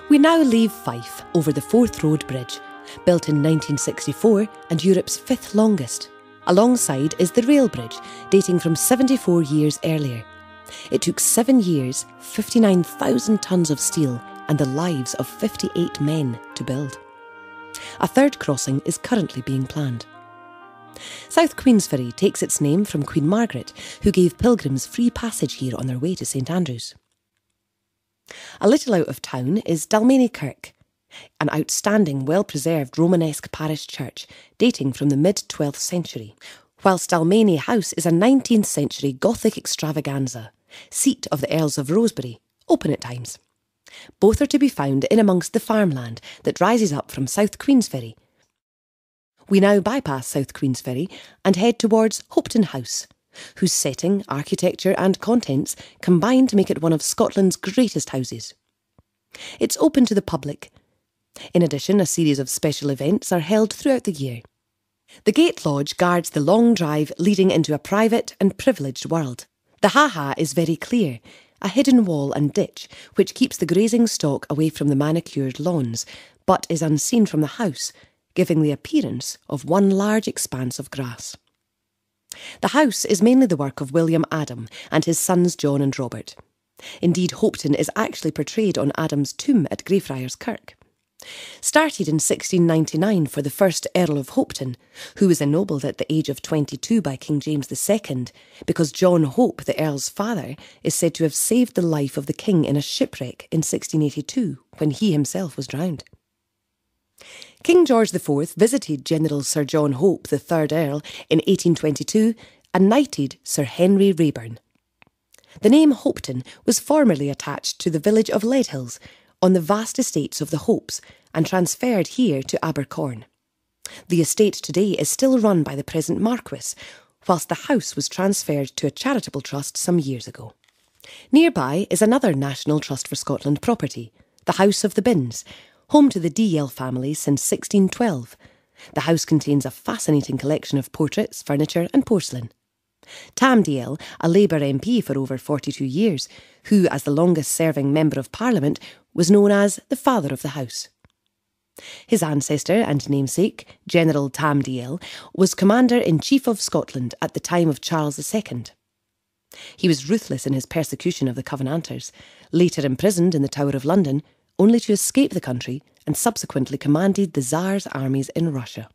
We now leave Fife over the Forth Road Bridge, built in 1964 and Europe's fifth longest. Alongside is the rail bridge, dating from 74 years earlier. It took 7 years, 59,000 tonnes of steel and the lives of 58 men to build. A third crossing is currently being planned. South Queensferry takes its name from Queen Margaret, who gave pilgrims free passage here on their way to St Andrews. A little out of town is Dalmeny Kirk, an outstanding, well-preserved Romanesque parish church dating from the mid-12th century, whilst Dalmeny House is a 19th century Gothic extravaganza, seat of the Earls of Rosebery, open at times. Both are to be found in amongst the farmland that rises up from South Queensferry. We now bypass South Queensferry and head towards Hopetoun House, whose setting, architecture and contents combine to make it one of Scotland's greatest houses. It's open to the public. In addition, a series of special events are held throughout the year. The Gate Lodge guards the long drive leading into a private and privileged world. The ha-ha is very clear, a hidden wall and ditch which keeps the grazing stock away from the manicured lawns, but is unseen from the house, giving the appearance of one large expanse of grass. The house is mainly the work of William Adam and his sons John and Robert. Indeed, Hopetoun is actually portrayed on Adam's tomb at Greyfriars Kirk. Started in 1699 for the first Earl of Hopetoun, who was ennobled at the age of 22 by King James II, because John Hope, the Earl's father, is said to have saved the life of the king in a shipwreck in 1682, when he himself was drowned. King George IV visited General Sir John Hope, the 3rd Earl, in 1822 and knighted Sir Henry Raeburn. The name Hopetoun was formerly attached to the village of Leadhills, on the vast estates of the Hopes, and transferred here to Abercorn. The estate today is still run by the present Marquess, whilst the house was transferred to a charitable trust some years ago. Nearby is another National Trust for Scotland property, the House of the Binns, home to the DL family since 1612. The house contains a fascinating collection of portraits, furniture and porcelain. Tam DL, a Labour MP for over 42 years, who, as the longest-serving Member of Parliament, was known as the Father of the House. His ancestor and namesake, General Tam DL, was Commander-in-Chief of Scotland at the time of Charles II. He was ruthless in his persecution of the Covenanters, later imprisoned in the Tower of London, only to escape the country and subsequently commanded the Tsar's armies in Russia.